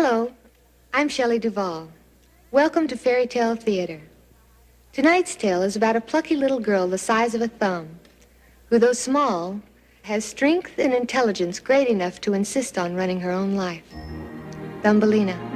Hello, I'm Shelley Duvall. Welcome to Fairy Tale Theater. Tonight's tale is about a plucky little girl the size of a thumb, who, though small, has strength and intelligence great enough to insist on running her own life. Thumbelina.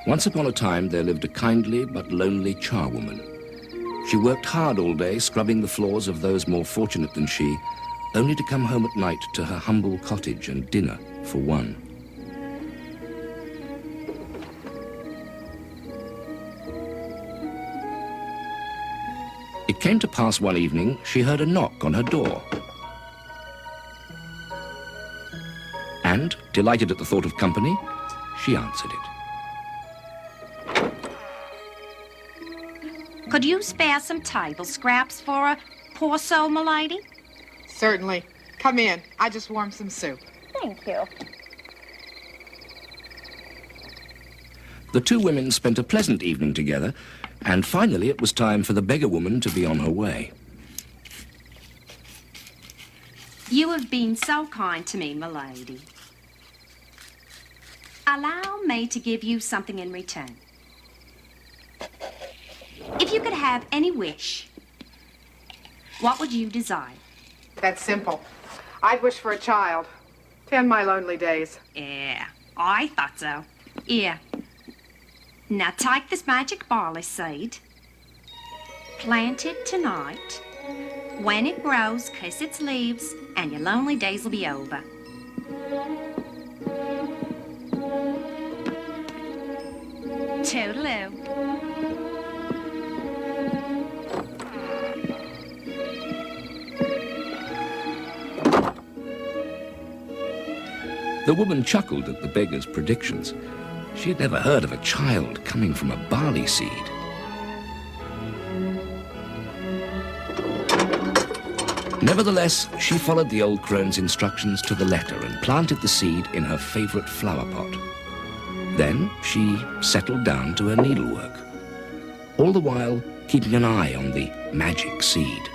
Once upon a time, there lived a kindly but lonely charwoman. She worked hard all day, scrubbing the floors of those more fortunate than she, only to come home at night to her humble cottage and dinner for one. It came to pass one evening, she heard a knock on her door. And, delighted at the thought of company, she answered it. Could you spare some table scraps for a poor soul, m'lady? Certainly. Come in. I just warmed some soup. Thank you. The two women spent a pleasant evening together, and finally it was time for the beggar woman to be on her way. You have been so kind to me, m'lady. Allow me to give you something in return. If you could have any wish, what would you desire? That's simple. I'd wish for a child to end my lonely days. Yeah, I thought so. Yeah. Now take this magic barley seed, plant it tonight. When it grows, kiss its leaves, and your lonely days will be over. Toodaloo. The woman chuckled at the beggar's predictions. She had never heard of a child coming from a barley seed. Nevertheless, she followed the old crone's instructions to the letter and planted the seed in her favorite flower pot. Then she settled down to her needlework, all the while keeping an eye on the magic seed.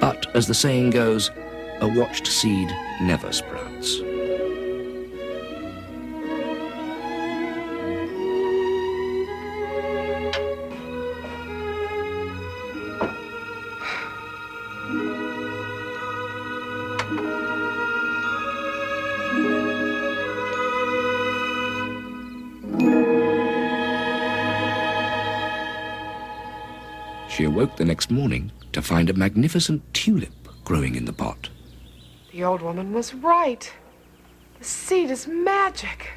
But, as the saying goes, a watched seed never sprouts. She awoke the next morning to find a magnificent tulip growing in the pot. The old woman was right. The seed is magic.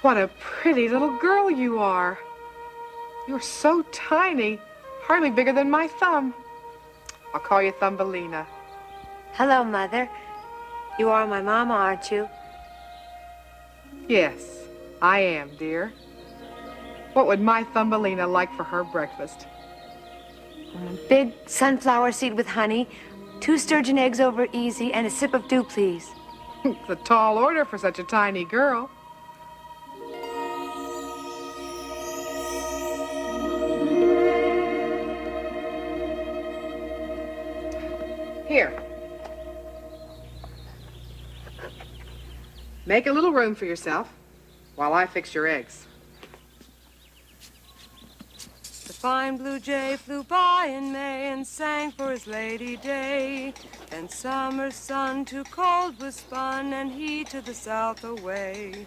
What a pretty little girl you are. You're so tiny, hardly bigger than my thumb. I'll call you Thumbelina. Hello, Mother. You are my mama, aren't you? Yes, I am, dear. What would my Thumbelina like for her breakfast? Big sunflower seed with honey, 2 sturgeon eggs over easy, and a sip of dew, please. It's a tall order for such a tiny girl. Here. Make a little room for yourself while I fix your eggs. The fine blue jay flew by in May and sang for his lady day. And summer's sun too cold was spun, and he to the south away.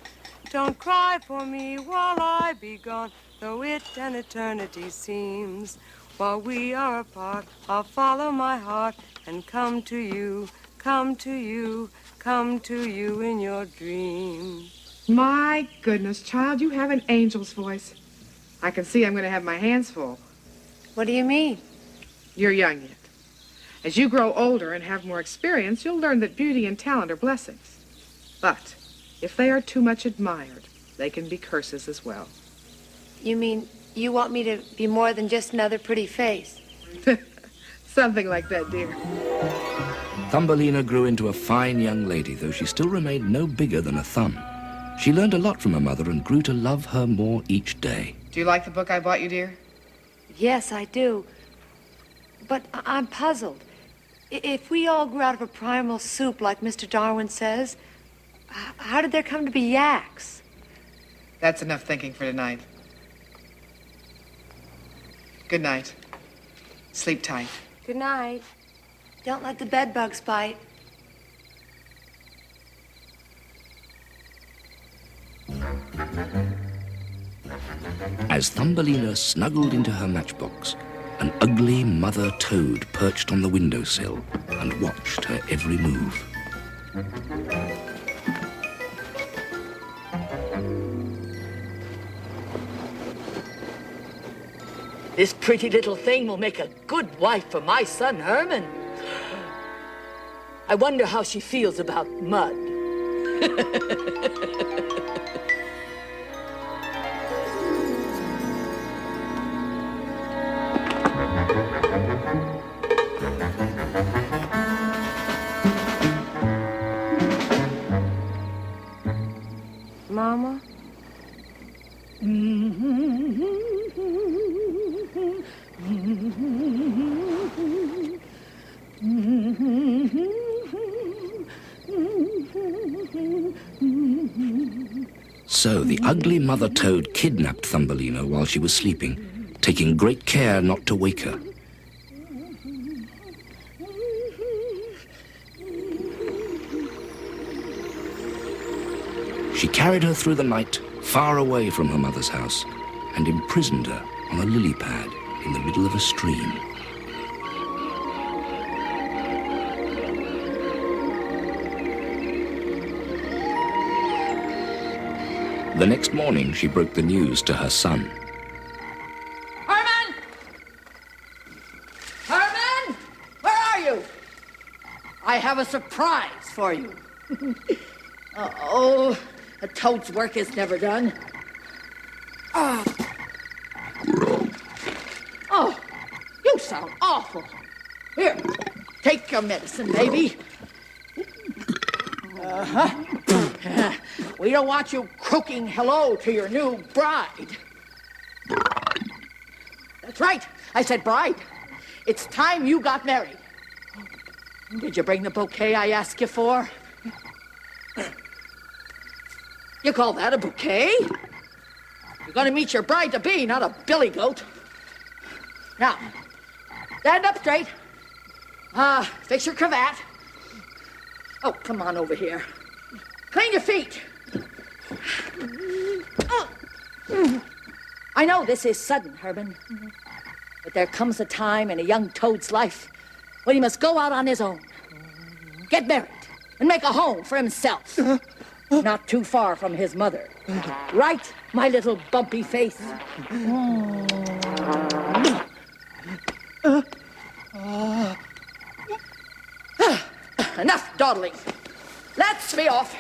Don't cry for me while I be gone, though it an eternity seems. While we are apart, I'll follow my heart and come to you, come to you, come to you in your dreams. My goodness, child, you have an angel's voice. I can see I'm going to have my hands full. What do you mean? You're young yet. As you grow older and have more experience, you'll learn that beauty and talent are blessings. But if they are too much admired, they can be curses as well. You mean you want me to be more than just another pretty face? Something like that, dear. Thumbelina grew into a fine young lady, though she still remained no bigger than a thumb. She learned a lot from her mother and grew to love her more each day. Do you like the book I bought you, dear? Yes, I do. But I'm puzzled. If we all grew out of a primal soup, like Mr. Darwin says, how did there come to be yaks? That's enough thinking for tonight. Good night. Sleep tight. Good night. Don't let the bed bugs bite. As Thumbelina snuggled into her matchbox, an ugly mother toad perched on the windowsill and watched her every move. This pretty little thing will make a good wife for my son, Herman. I wonder how she feels about mud. Mama? So the ugly mother toad kidnapped Thumbelina while she was sleeping, taking great care not to wake her. She carried her through the night, far away from her mother's house, and imprisoned her on a lily pad in the middle of a stream. The next morning, she broke the news to her son. Herman! Herman! Where are you? I have a surprise for you. Oh, a toad's work is never done. Oh, you sound awful. Here, take your medicine, baby. We don't want you croaking hello to your new bride. That's right, I said bride. It's time you got married. Did you bring the bouquet I asked you for? You call that a bouquet? You're gonna meet your bride-to-be, not a billy goat. Now, stand up straight. Fix your cravat. Oh, come on over here. Clean your feet. I know this is sudden, Herman, but there comes a time in a young toad's life when he must go out on his own, get married, and make a home for himself. Not too far from his mother. Right, my little bumpy face? Enough dawdling. Let's be off.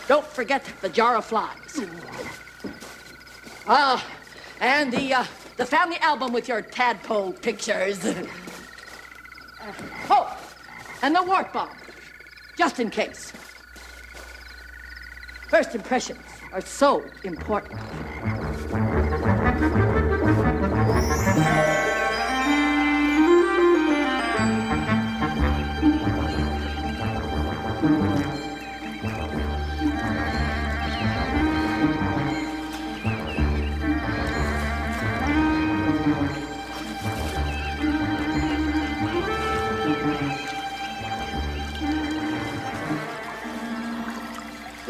Don't forget the jar of flies. And the family album with your tadpole pictures. And the wart bomb, just in case. First impressions are so important.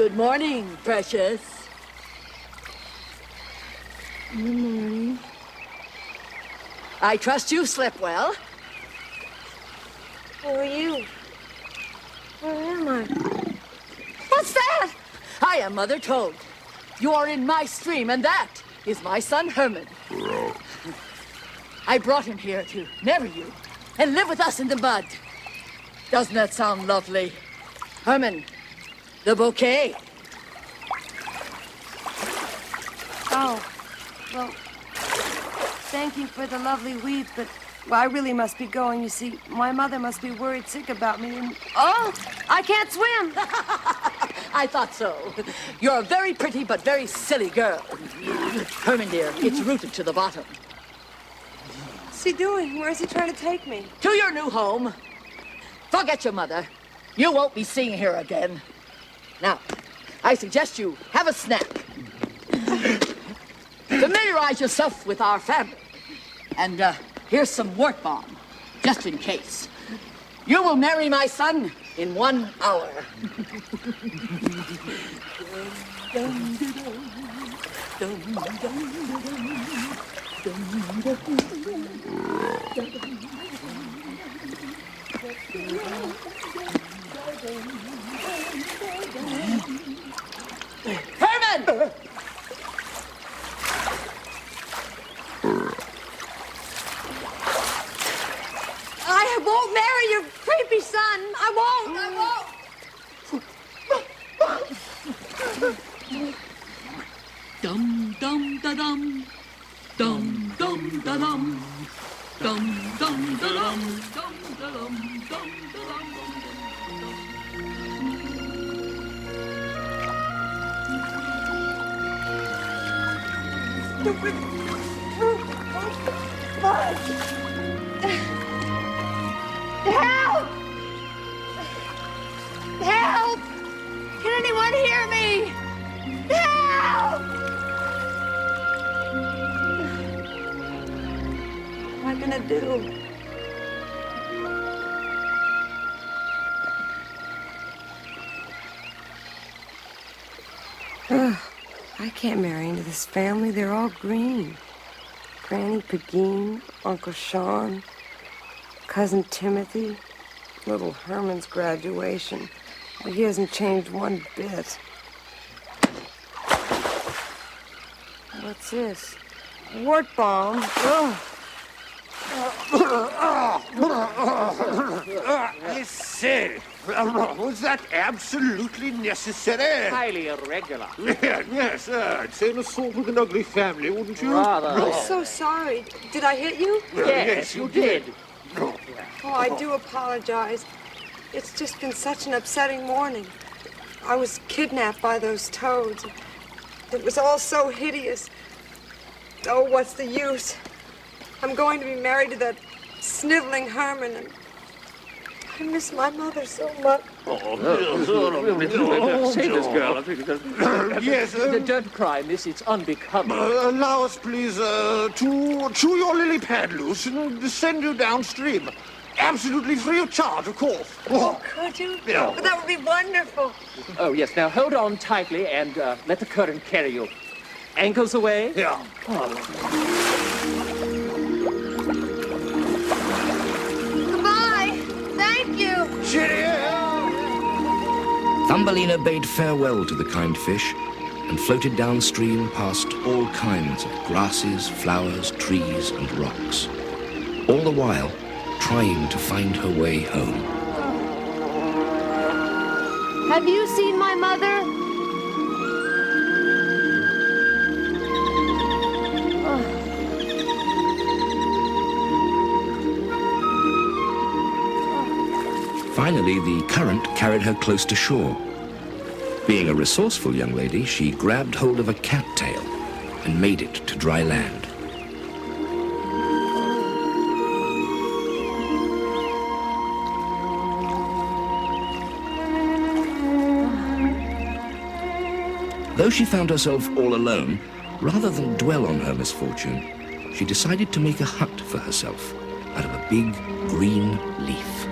Good morning, precious. Good morning. I trust you slept well. Who are you? Where am I? What's that? I am Mother Toad. You are in my stream, and that is my son Herman. I brought him here to marry you and live with us in the mud. Doesn't that sound lovely? Herman, the bouquet. Oh, well, thank you for the lovely wreath, but I really must be going. You see, my mother must be worried sick about me, and oh, I can't swim. I thought so. You're a very pretty but very silly girl. Herman, dear, it's rooted to the bottom. What's he doing? Where's he trying to take me? To your new home. Forget your mother. You won't be seeing her again. Now, I suggest you have a snack. Familiarize yourself with our family. And here's some wart balm, just in case. You will marry my son in 1 hour. Herman! I won't marry your creepy son. I won't. Dum dum da dum, dum dum da dum, dum dum da dum, dum da dum, dum da dum. Help! Help! Can anyone hear me? Help! What am I gonna do? I can't marry into this family. They're all green. Granny Pegeen, Uncle Sean, Cousin Timothy, little Herman's graduation. But he hasn't changed one bit. What's this? Wart balm. Ugh. I say, was that absolutely necessary? Highly irregular. Yes, I'd say an assault with an ugly family, wouldn't you? Rather. I'm so sorry. Did I hit you? Yes, you did. Oh, I do apologize. It's just been such an upsetting morning. I was kidnapped by those toads. It was all so hideous. Oh, what's the use? I'm going to be married to that sniveling Herman, and I miss my mother so much. Save this girl. Yes, Don't cry, miss. It's unbecoming. allow us, please, to chew your lily pad loose and send you downstream. Absolutely free of charge, of course. Oh, could you? Yeah. But that would be wonderful. Oh, yes. Now hold on tightly and let the current carry you. Ankles away. Yeah. Goodbye. Thank you. Cheerio! Thumbelina bade farewell to the kind fish and floated downstream past all kinds of grasses, flowers, trees, and rocks, all the while trying to find her way home. Have you seen my mother? Finally, the current carried her close to shore. Being a resourceful young lady, she grabbed hold of a cattail and made it to dry land. Though she found herself all alone, rather than dwell on her misfortune, she decided to make a hut for herself out of a big green leaf.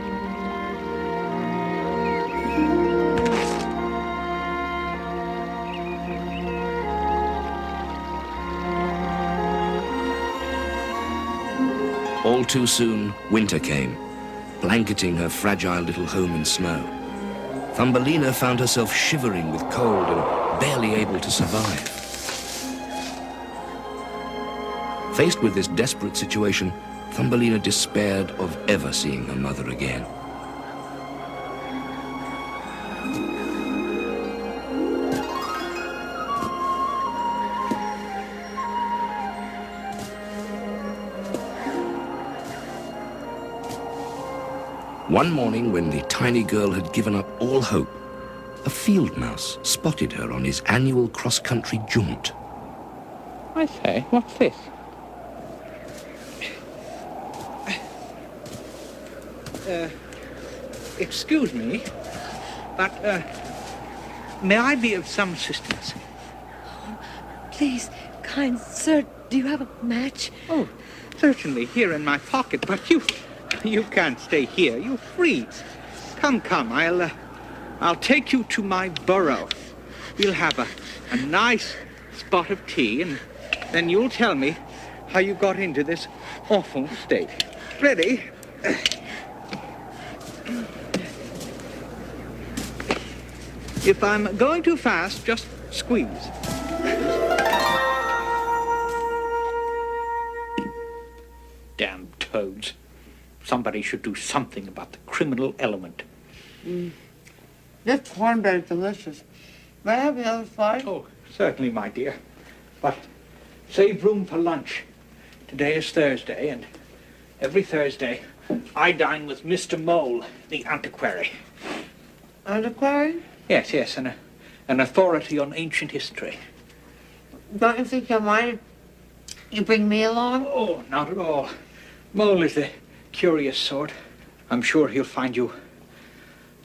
All too soon, winter came, blanketing her fragile little home in snow. Thumbelina found herself shivering with cold and barely able to survive. Faced with this desperate situation, Thumbelina despaired of ever seeing her mother again. One morning, when the tiny girl had given up all hope, a field mouse spotted her on his annual cross-country jaunt. I say, what's this? Excuse me, but, may I be of some assistance? Please, kind sir, do you have a match? Oh, certainly, here in my pocket, but you can't stay here. You freeze. Come, I'll take you to my burrow. We'll have a nice spot of tea, and then you'll tell me how you got into this awful state. Ready? If I'm going too fast, just squeeze. Damn toads. Somebody should do something about the criminal element. This cornbread is delicious. May I have the other side? Oh, certainly, my dear. But save room for lunch. Today is Thursday, and every Thursday I dine with Mr. Mole, the antiquary. Antiquary? Yes, an authority on ancient history. Don't you think you'll mind if you bring me along? Oh, not at all. Mole is the curious sort. I'm sure he'll find you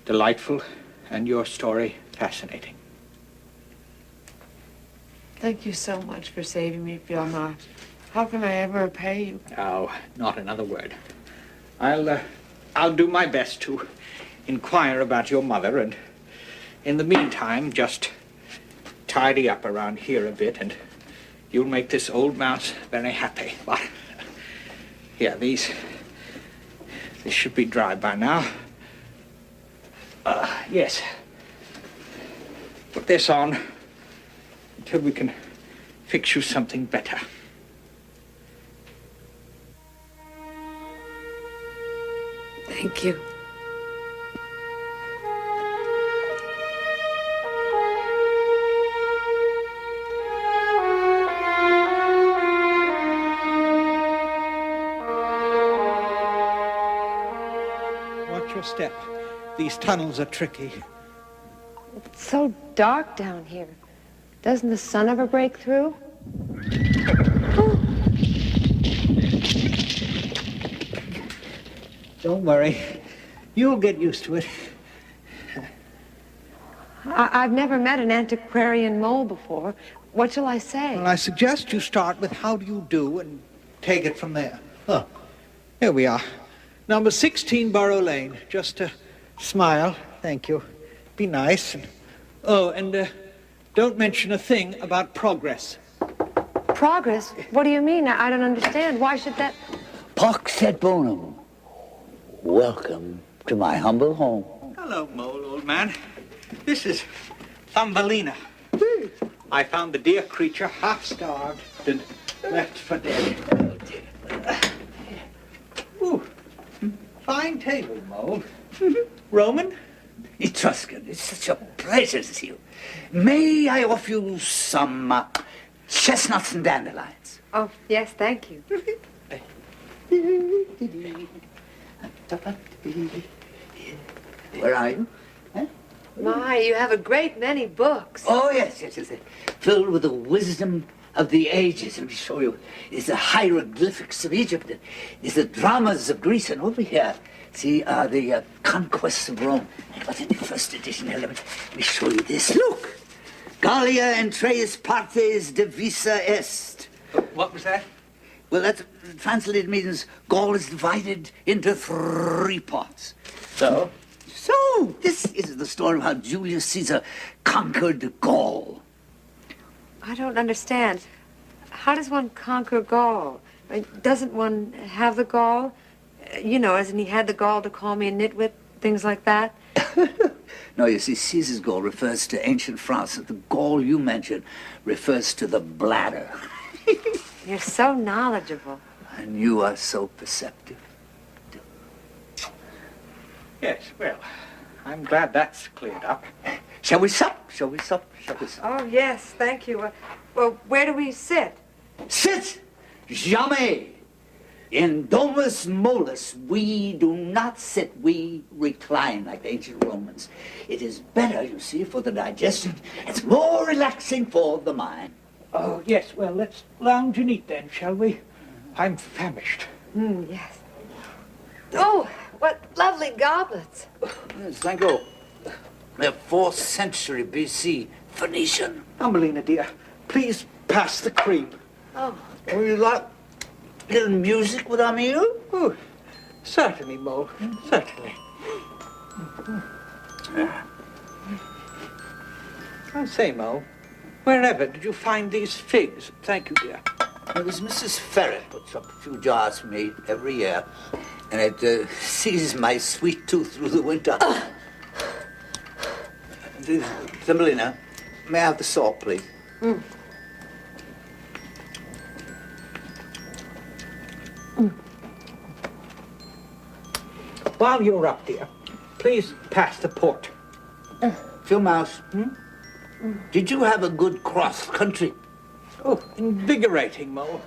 delightful and your story fascinating. Thank you so much for saving me, Fiona. How can I ever repay you? Oh, not another word. I'll do my best to inquire about your mother, and in the meantime, just tidy up around here a bit, and you'll make this old mouse very happy. But here, this should be dry by now. Yes. Put this on until we can fix you something better. Thank you. Watch your step. These tunnels are tricky. It's so dark down here. Doesn't the sun ever break through? Don't worry. You'll get used to it. I've never met an antiquarian mole before. What shall I say? Well, I suggest you start with how do you do and take it from there. Oh, here we are. Number 16 Borough Lane. Just smile. Thank you. Be nice. And don't mention a thing about progress. Progress? What do you mean? I don't understand. Why should that... Pox et bonum. Welcome to my humble home. Hello, Mole, old man. This is Thumbelina. I found the dear creature half-starved and left for dead. Ooh, fine table, Mole. Roman? Etruscan, it's such a pleasure to see you. May I offer you some chestnuts and dandelions? Oh, yes, thank you. Where are you? Huh? My, you have a great many books. Oh, yes. Filled with the wisdom of the ages. Let me show you. It's the hieroglyphics of Egypt. It's the dramas of Greece. And over here, see, the conquests of Rome. I got in the first edition here. Let me show you this. Look! Gallia entreis partes divisa est. What was that? Well, that translated means Gaul is divided into 3 parts. So, this is the story of how Julius Caesar conquered Gaul. I don't understand. How does one conquer Gaul? Doesn't one have the gall? You know, hasn't he had the gall to call me a nitwit, things like that? No, you see, Caesar's gall refers to ancient France. The gall you mentioned refers to the bladder. You're so knowledgeable. And you are so perceptive. Yes, well, I'm glad that's cleared up. Shall we sup? Shall we sup? Shall we sup? Oh, yes, thank you. Well, where do we sit? Sit! Jamais! In domus molus, we do not sit, we recline like the ancient Romans. It is better, you see, for the digestion. It's more relaxing for the mind. Oh, yes, well, let's lounge and eat then, shall we? I'm famished. Yes. Oh, what lovely goblets. Yes, thank you. They're 4th century BC, Phoenician. Thumbelina, dear, please pass the cream. Oh. Would you like a little music with our meal? Oh, certainly, Mo, certainly. I say, Mo, wherever did you find these figs? Thank you, dear. Well, this Mrs. Ferret puts up a few jars for me every year, and it sees my sweet tooth through the winter. Thumbelina, may I have the salt, please? While you're up, dear, please pass the port. Phil Mouse, did you have a good cross-country? Oh, invigorating, Mo.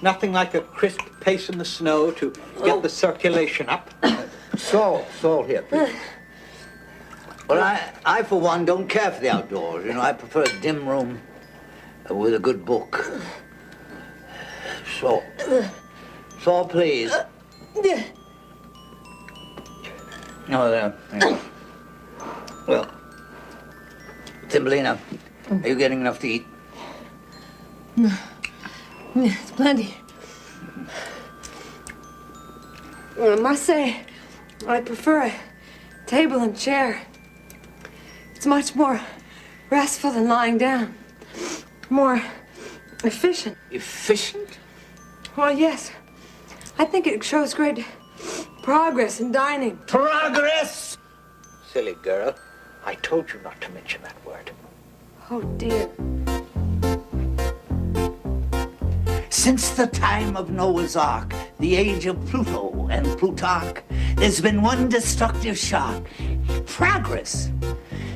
Nothing like a crisp pace in the snow to get the circulation up. Salt here, please. Well, I, for one, don't care for the outdoors. You know, I prefer a dim room with a good book. Salt, please. Oh, there. Thank you. Well, Thumbelina, are you getting enough to eat? It's plenty. Well, I must say, I prefer a table and chair. It's much more restful than lying down. More efficient. Efficient? Well, yes. I think it shows great progress in dining. Progress! Silly girl. I told you not to mention that word. Oh, dear. Since the time of Noah's Ark, the age of Pluto and Plutarch, there's been one destructive shot. Progress.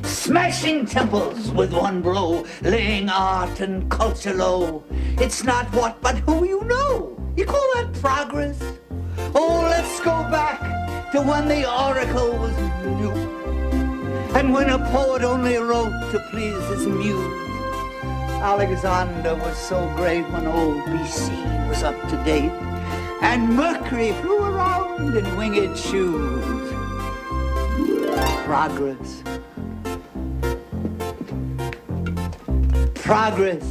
Smashing temples with one blow, laying art and culture low. It's not what but who you know. You call that progress? Oh, let's go back to when the oracle was new, and when a poet only wrote to please his muse. Alexander was so great when old BC was up to date, and Mercury flew around in winged shoes. Progress. Progress.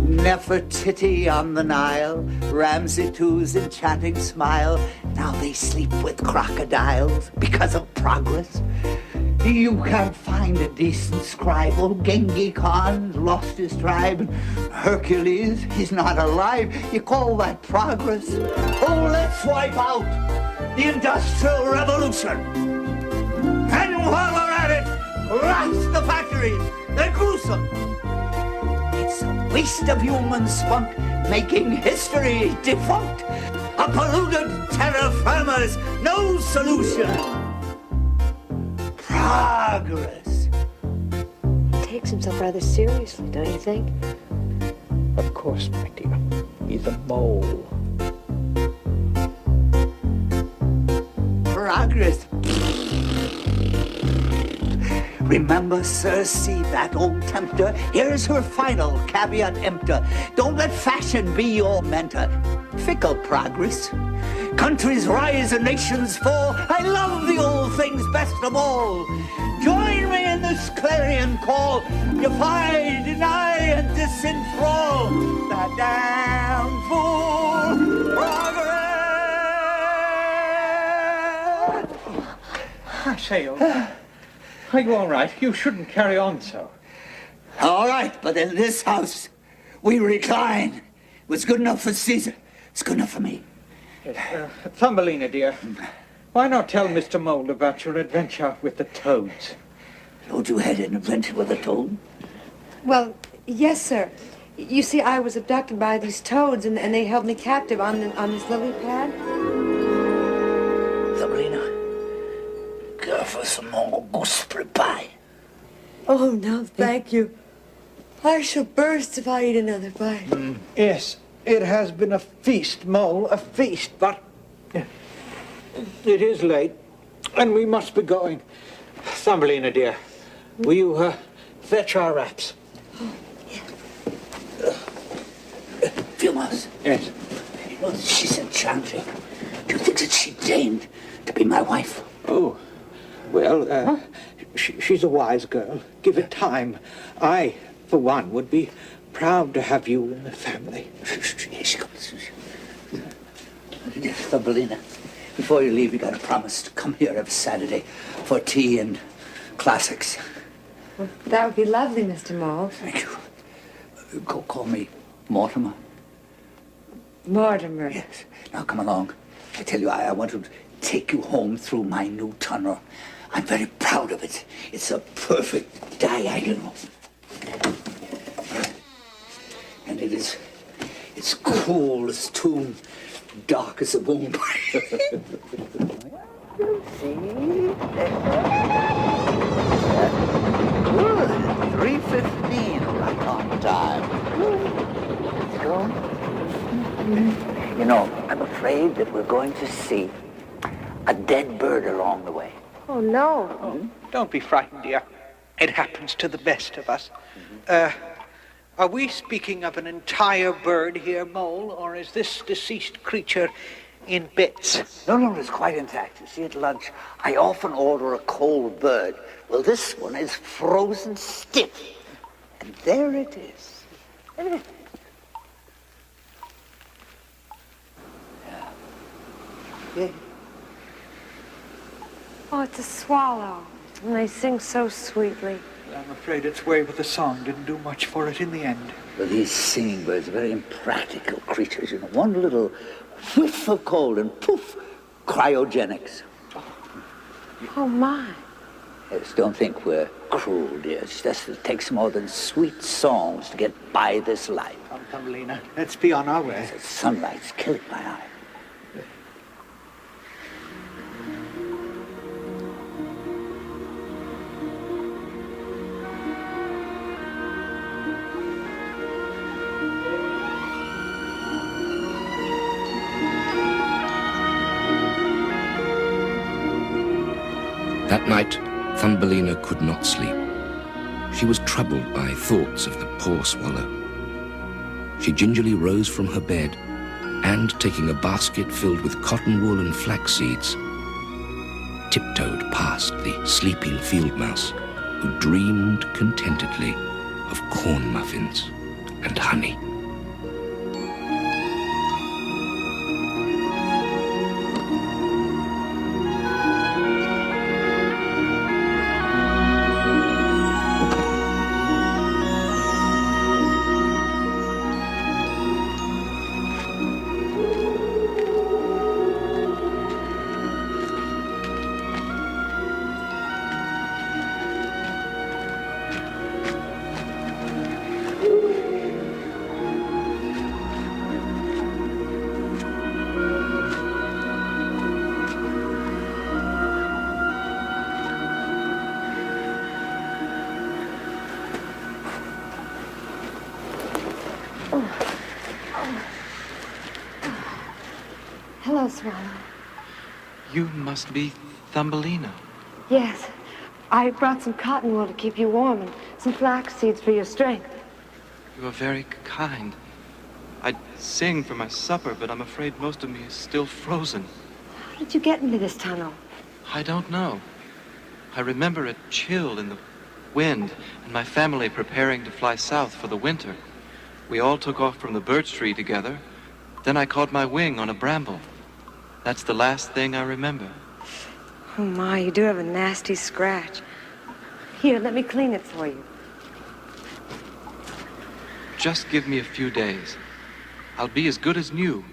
Nefertiti on the Nile, Ramsey II's enchanting smile. Now they sleep with crocodiles because of progress. You can't find a decent scribe. Old Genghis Khan lost his tribe. And Hercules, he's not alive. You call that progress? Oh, let's wipe out the Industrial Revolution. And while we're at it, blast the factories. They're gruesome. It's a waste of human spunk, making history defunct. A polluted terra firma's no solution. Progress. He takes himself rather seriously, don't you think? Of course, my dear. He's a mole. Progress. Remember Circe, that old tempter? Here's her final caveat emptor. Don't let fashion be your mentor. Fickle progress. Countries rise and nations fall. I love the old things best of all. Join me in this clarion call. Defy, deny, and disenthrall the damn fool progress. I say, are you all right? You shouldn't carry on so. All right, but in this house, We recline. What's good enough for Caesar, it's good enough for me. Thumbelina, dear, why not tell Mr. Mole about your adventure with the toads? Lord, you had an adventure with a toad? Well, yes, sir. You see, I was abducted by these toads, and they held me captive on this lily pad. Thumbelina, go for some more gooseberry pie. Oh, no, thank you. I shall burst if I eat another bite. Yes, it has been a feast, Mole, a feast, but it is late, and we must be going. Thumbelina, dear, will you fetch our wraps? Filmas. Yes. You know that she's enchanting. Do you think that she deigned to be my wife? Oh, well, she's a wise girl. Give it time. I, for one, would be proud to have you in the family. Here she comes. Thumbelina, before you leave, you got to promise to come here every Saturday for tea and classics. Well, that would be lovely, Mr. Mole. Thank you. Call me Mortimer. Mortimer. Yes. Now come along. I tell you, I want to take you home through my new tunnel. I'm very proud of it. It's a perfect diagonal. And it's cool as tomb, dark as a womb. Good. 3:15, right on time. Let's go. You know, I'm afraid that we're going to see a dead bird along the way. Oh, no. Don't be frightened, dear. It happens to the best of us. Are we speaking of an entire bird here, Mole, or is this deceased creature in bits? No, it's quite intact. You see, at lunch, I often order a cold bird. Well, this one is frozen stiff. And there it is. Yeah. Oh, it's a swallow. And they sing so sweetly. I'm afraid its way with the song didn't do much for it in the end. Well, these singing birds are very impractical creatures. You know, one little whiff of cold and poof, cryogenics. Oh, my. Yes, don't think we're cruel, dear. It's just it takes more than sweet songs to get by this life. Come, Thumbelina, let's be on our way. The sunlight's killing my eye. That night, Thumbelina could not sleep. She was troubled by thoughts of the poor swallow. She gingerly rose from her bed and, taking a basket filled with cotton wool and flax seeds, tiptoed past the sleeping field mouse who dreamed contentedly of corn muffins and honey. Hello, Swallow. You must be Thumbelina. Yes. I brought some cotton wool to keep you warm and some flax seeds for your strength. You are very kind. I'd sing for my supper, but I'm afraid most of me is still frozen. How did you get into this tunnel? I don't know. I remember a chill in the wind and my family preparing to fly south for the winter. We all took off from the birch tree together. Then I caught my wing on a bramble. That's the last thing I remember. Oh, my, you do have a nasty scratch. Here, let me clean it for you. Just give me a few days. I'll be as good as new.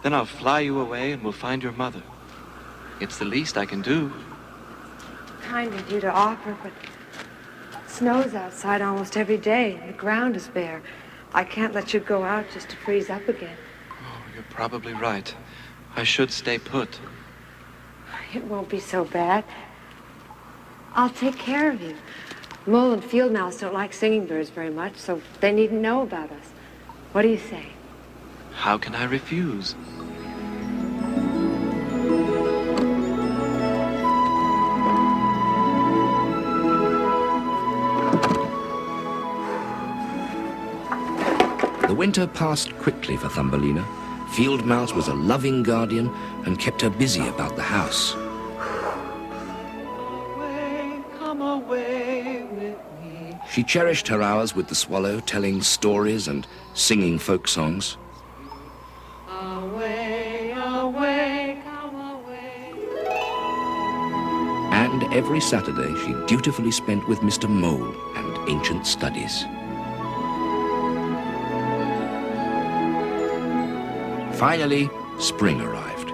Then I'll fly you away and we'll find your mother. It's the least I can do. Kind of you to offer, but it snows outside almost every day, and the ground is bare. I can't let you go out just to freeze up again. Oh, you're probably right. I should stay put. It won't be so bad. I'll take care of you. Mole and field mouse don't like singing birds very much, so they needn't know about us. What do you say? How can I refuse? The winter passed quickly for Thumbelina. Field Mouse was a loving guardian and kept her busy about the house. Come away with me. She cherished her hours with the swallow, telling stories and singing folk songs. Away, away, come away. And every Saturday she dutifully spent with Mr. Mole and ancient studies. Finally, spring arrived,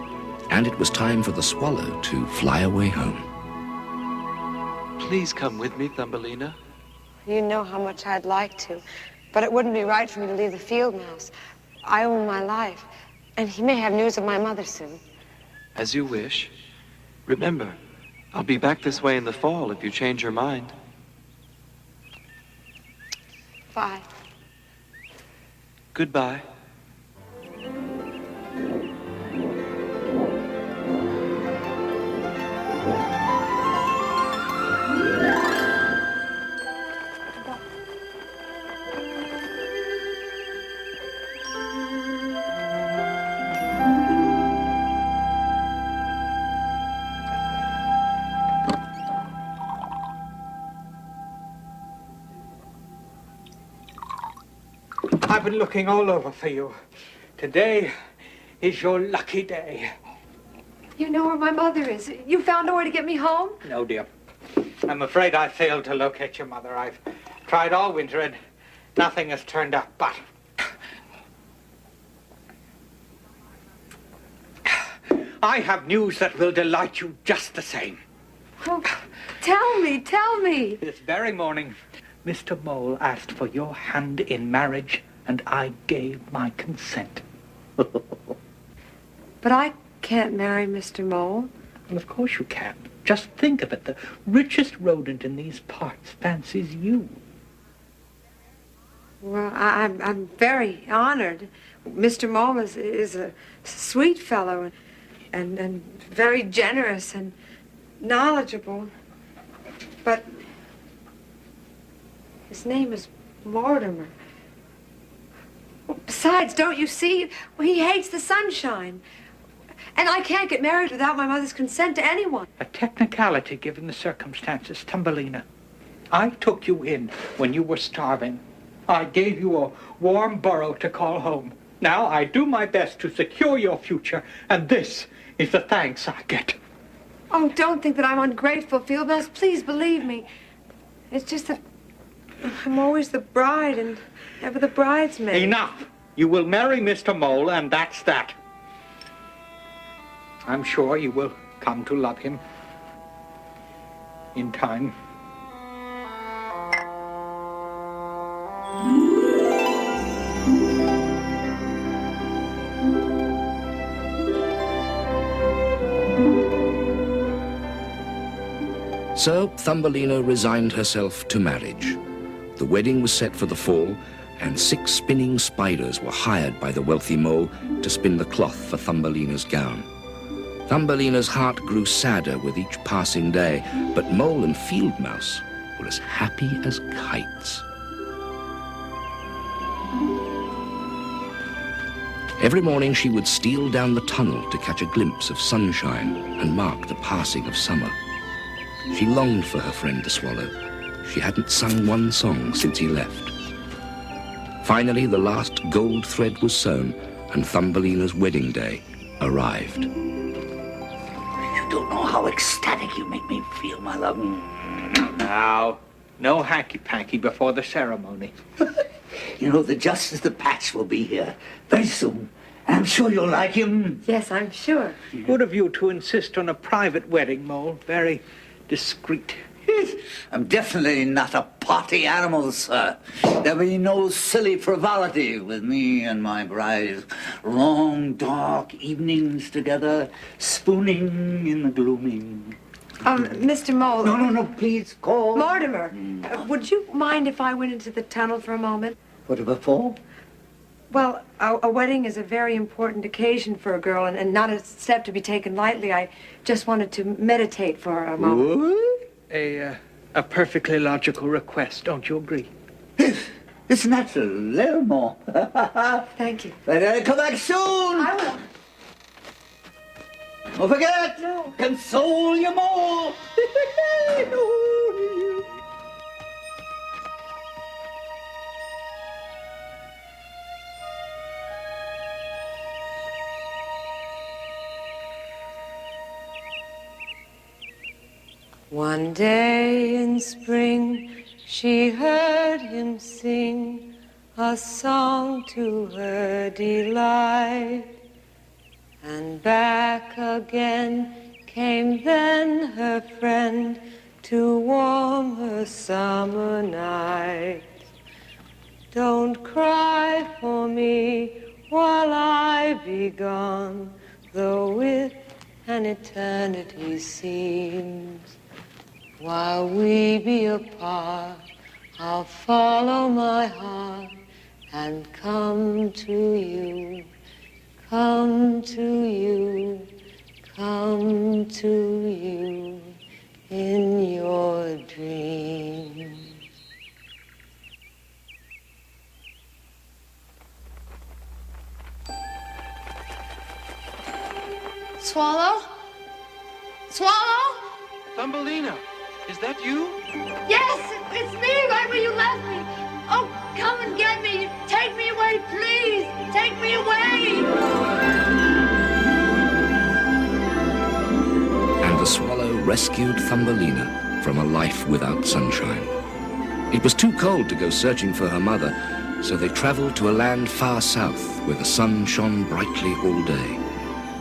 and it was time for the swallow to fly away home. Please come with me, Thumbelina. You know how much I'd like to, but it wouldn't be right for me to leave the field mouse. I owe him my life, and he may have news of my mother soon. As you wish. Remember, I'll be back this way in the fall if you change your mind. Bye. Goodbye. I've been looking all over for you. Today is your lucky day. You know where my mother is. You found a way to get me home? No, dear. I'm afraid I failed to locate your mother. I've tried all winter and nothing has turned up, but... I have news that will delight you just the same. Oh, tell me. This very morning, Mr. Mole asked for your hand in marriage, and I gave my consent. But I can't marry Mr. Mole. Well, of course you can. Just think of it. The richest rodent in these parts fancies you. Well, I'm very honored. Mr. Mole is a sweet fellow and very generous and knowledgeable. But his name is Mortimer. Besides, don't you see? He hates the sunshine. And I can't get married without my mother's consent to anyone. A technicality given the circumstances, Thumbelina. I took you in when you were starving. I gave you a warm burrow to call home. Now I do my best to secure your future, and this is the thanks I get. Oh, don't think that I'm ungrateful, Field Mouse. Please believe me. It's just that I'm always the bride and never the bridesmaid. Enough! You will marry Mr. Mole, and that's that. I'm sure you will come to love him in time. So Thumbelina resigned herself to marriage. The wedding was set for the fall, and 6 spinning spiders were hired by the wealthy mole to spin the cloth for Thumbelina's gown. Thumbelina's heart grew sadder with each passing day, but Mole and Field Mouse were as happy as kites. Every morning she would steal down the tunnel to catch a glimpse of sunshine and mark the passing of summer. She longed for her friend the swallow. She hadn't sung one song since he left. Finally, the last gold thread was sewn, and Thumbelina's wedding day arrived. You don't know how ecstatic you make me feel, my love. Now, no hanky-panky before the ceremony. You know, the Justice of the Patch will be here very soon. I'm sure you'll like him. Yes, I'm sure. Good of you to insist on a private wedding, Mole. Very discreet. I'm definitely not a party animal, sir. There'll be no silly frivolity with me and my bride. Long, dark evenings together, spooning in the gloaming. Mr. Mole. No, please call. Mortimer, would you mind if I went into the tunnel for a moment? Whatever for? Well, a wedding is a very important occasion for a girl and not a step to be taken lightly. I just wanted to meditate for a moment. What? A perfectly logical request, don't you agree? It's natural, little more. Thank you. Better come back soon. I will. Don't forget. No. Console you more. One day in spring, she heard him sing a song to her delight. And back again came then her friend to warm her summer night. Don't cry for me while I be gone, though with an eternity seems. While we be apart, I'll follow my heart and come to you, come to you, come to you in your dreams. Swallow? Swallow? Thumbelina, is that you? Yes, it's me, right where you left me. Oh, come and get me. Take me away, please. Take me away. And the swallow rescued Thumbelina from a life without sunshine. It was too cold to go searching for her mother, so they traveled to a land far south where the sun shone brightly all day.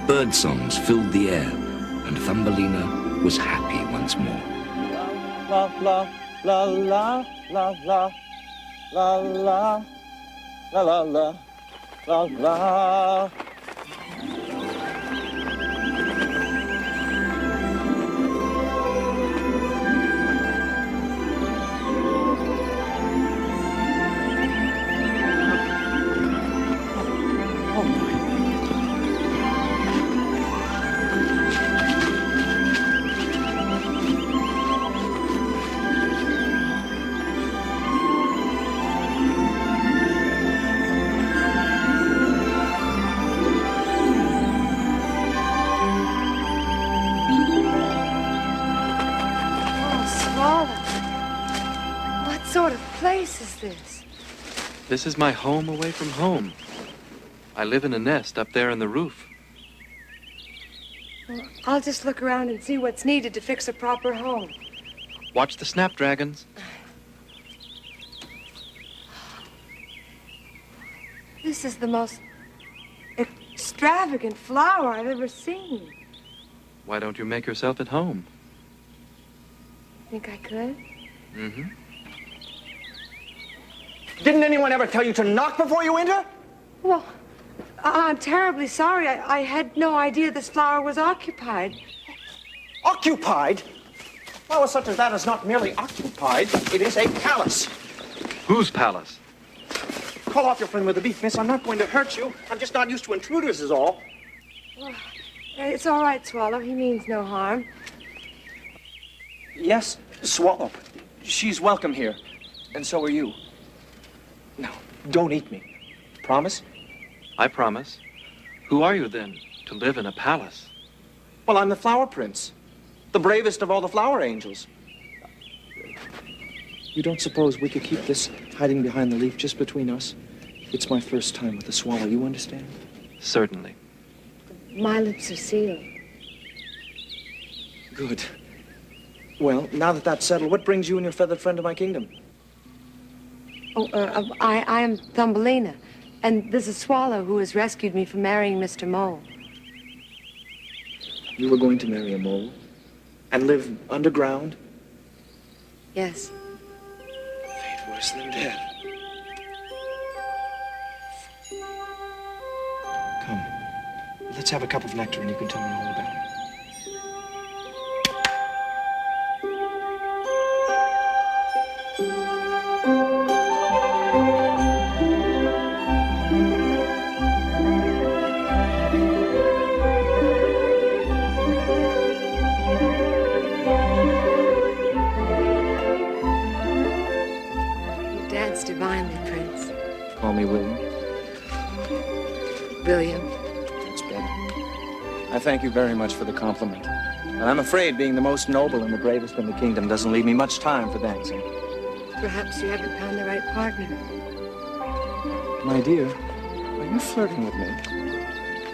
Bird songs filled the air, and Thumbelina was happy once more. La la la la la la la la la la la la la. What sort of place is this? This is my home away from home. I live in a nest up there in the roof. Well, I'll just look around and see what's needed to fix a proper home. Watch the snapdragons. This is the most extravagant flower I've ever seen. Why don't you make yourself at home? Think I could? Mm-hmm. Didn't anyone ever tell you to knock before you enter? Well, I'm terribly sorry. I had no idea this flower was occupied. Occupied? Flower such as that is not merely occupied, it is a palace. Whose palace? Call off your friend with the beef, miss. I'm not going to hurt you. I'm just not used to intruders is all. Well, it's all right, Swallow. He means no harm. Yes, Swallow. She's welcome here. And so are you. No, don't eat me. Promise? I promise. Who are you, then, to live in a palace? Well, I'm the Flower Prince. The bravest of all the flower angels. You don't suppose we could keep this hiding behind the leaf just between us? It's my first time with the swallow, you understand? Certainly. My lips are sealed. Good. Well, now that that's settled, what brings you and your feathered friend to my kingdom? I am Thumbelina, and this is Swallow, who has rescued me from marrying Mr. Mole. You were going to marry a mole? And live underground? Yes. Fate worse than death. Come, let's have a cup of nectar and you can tell me all about it. You dance divinely, Prince. Call me William. William. That's better. I thank you very much for the compliment. And I'm afraid being the most noble and the bravest in the kingdom doesn't leave me much time for dancing. Perhaps you haven't found the right partner. My dear, are you flirting with me?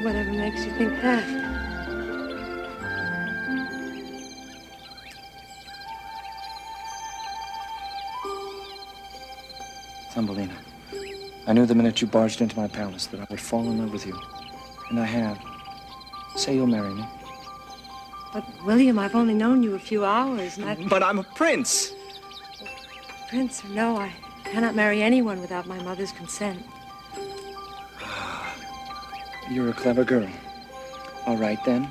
Whatever makes you think that? Thumbelina, I knew the minute you barged into my palace that I would fall in love with you. And I have. Say you'll marry me. But, William, I've only known you a few hours, and I've... But I'm a prince! Prince or no, I cannot marry anyone without my mother's consent. You're a clever girl. All right, then.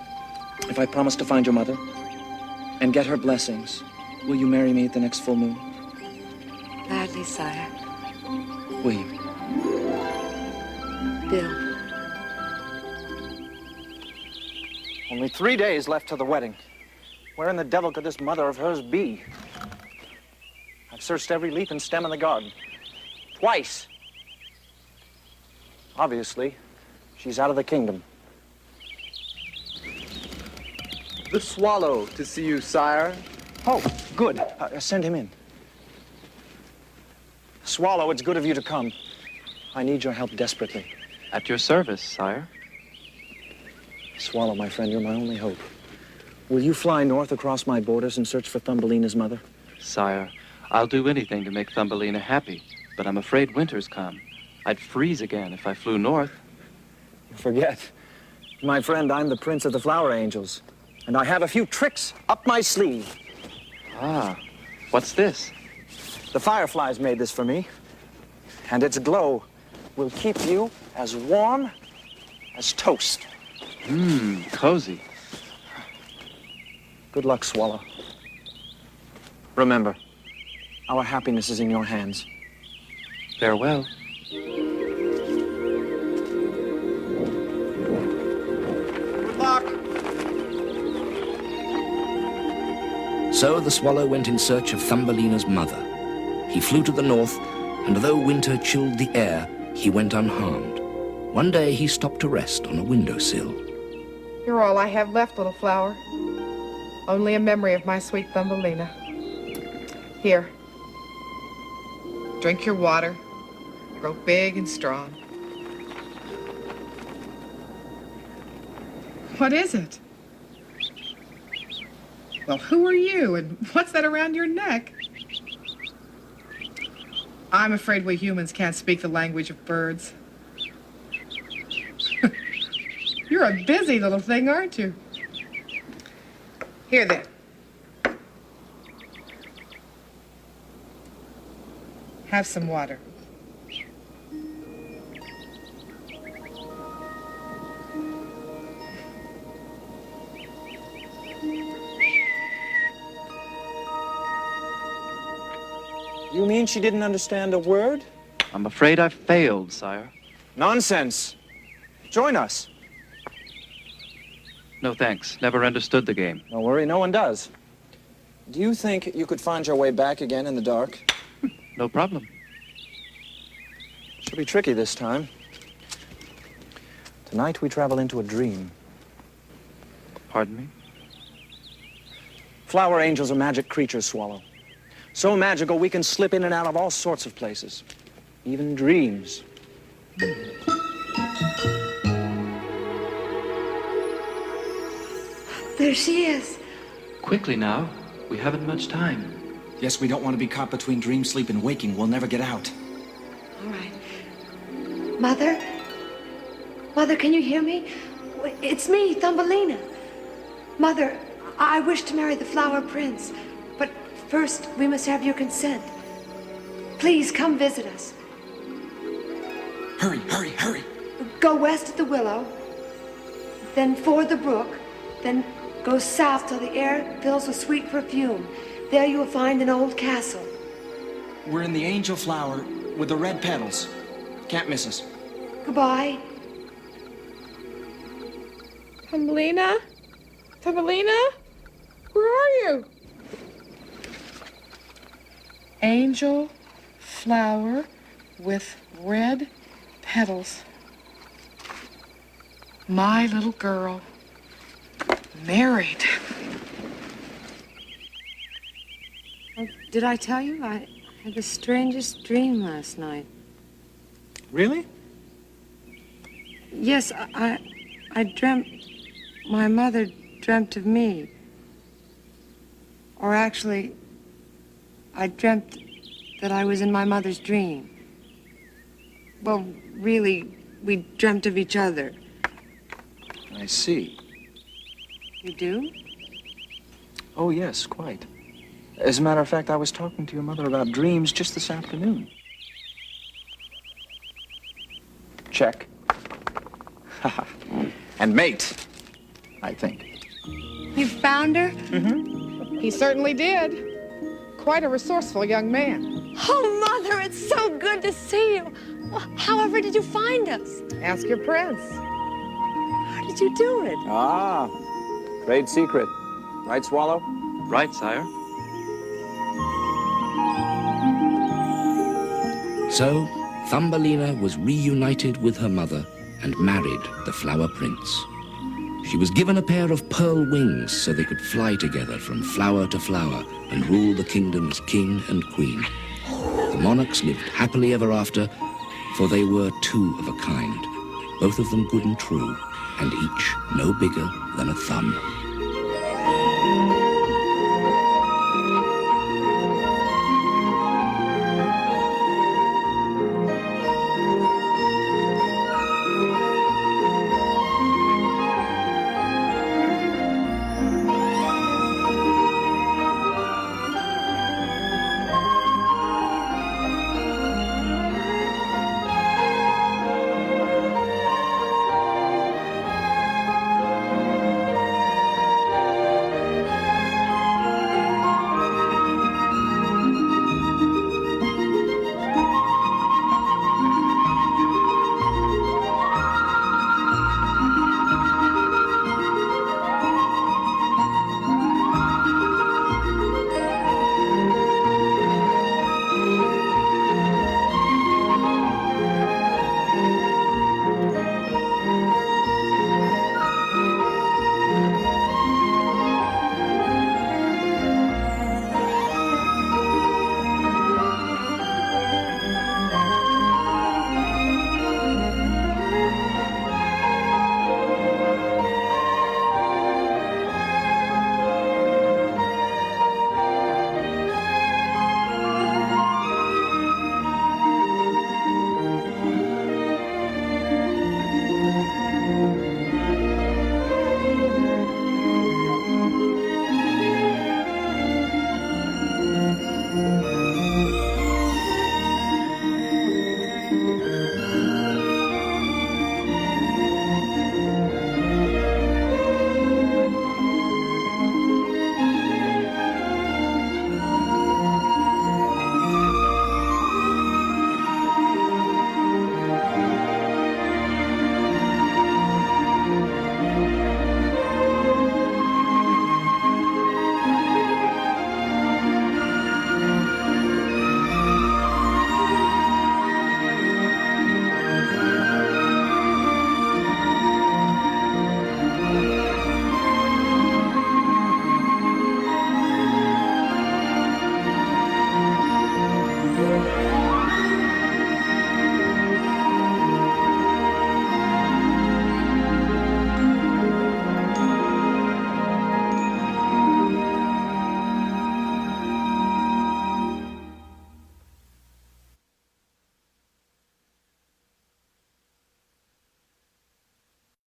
If I promise to find your mother and get her blessings, will you marry me at the next full moon? Gladly, sire. William. Bill. Only 3 days left to the wedding. Where in the devil could this mother of hers be? I've searched every leaf and stem in the garden. Twice. Obviously, she's out of the kingdom. The Swallow to see you, sire. Oh, good. Send him in. Swallow, it's good of you to come. I need your help desperately. At your service, sire. Swallow, my friend, you're my only hope. Will you fly north across my borders and search for Thumbelina's mother? Sire, I'll do anything to make Thumbelina happy, but I'm afraid winter's come. I'd freeze again if I flew north. Forget. My friend, I'm the prince of the flower angels, and I have a few tricks up my sleeve. Ah, what's this? The fireflies made this for me, and its glow will keep you as warm as toast. Cozy. Good luck, Swallow. Remember, our happiness is in your hands. Farewell. Good luck. So the swallow went in search of Thumbelina's mother. He flew to the north, and though winter chilled the air, he went unharmed. One day he stopped to rest on a windowsill. You're all I have left, little flower. Only a memory of my sweet Thumbelina. Here. Drink your water. Grow big and strong. What is it? Well, who are you, and what's that around your neck? I'm afraid we humans can't speak the language of birds. You're a busy little thing, aren't you? Here, then. Have some water. You mean she didn't understand a word? I'm afraid I've failed, sire. Nonsense. Join us. No thanks. Never understood the game. Don't worry, no one does. Do you think you could find your way back again in the dark? No problem. Should be tricky this time. Tonight we travel into a dream. Pardon me? Flower angels are magic creatures, Swallow. So magical we can slip in and out of all sorts of places. Even dreams. There she is. Quickly now. We haven't much time. Yes, we don't want to be caught between dream, sleep, and waking. We'll never get out. All right. Mother? Mother, can you hear me? It's me, Thumbelina. Mother, I wish to marry the Flower Prince, but first we must have your consent. Please come visit us. Hurry, hurry, hurry. Go west at the willow, then ford the brook, then go south till the air fills with sweet perfume. There you will find an old castle. We're in the angel flower with the red petals. Can't miss us. Goodbye. Thumbelina? Thumbelina? Where are you? Angel flower with red petals. My little girl. Married. Oh, did I tell you? I had the strangest dream last night. Really? Yes, I dreamt... My mother dreamt of me. Or actually, I dreamt that I was in my mother's dream. Well, really, we dreamt of each other. I see. You do? Oh, yes, quite. As a matter of fact, I was talking to your mother about dreams just this afternoon. Check. And mate, I think. You found her? Mm-hmm. He certainly did. Quite a resourceful young man. Oh, Mother, it's so good to see you. However did you find us? Ask your prince. How did you do it? Ah, trade secret. Right, Swallow? Right, sire. So, Thumbelina was reunited with her mother and married the Flower Prince. She was given a pair of pearl wings so they could fly together from flower to flower and rule the kingdom as king and queen. The monarchs lived happily ever after, for they were two of a kind, both of them good and true, and each no bigger than a thumb.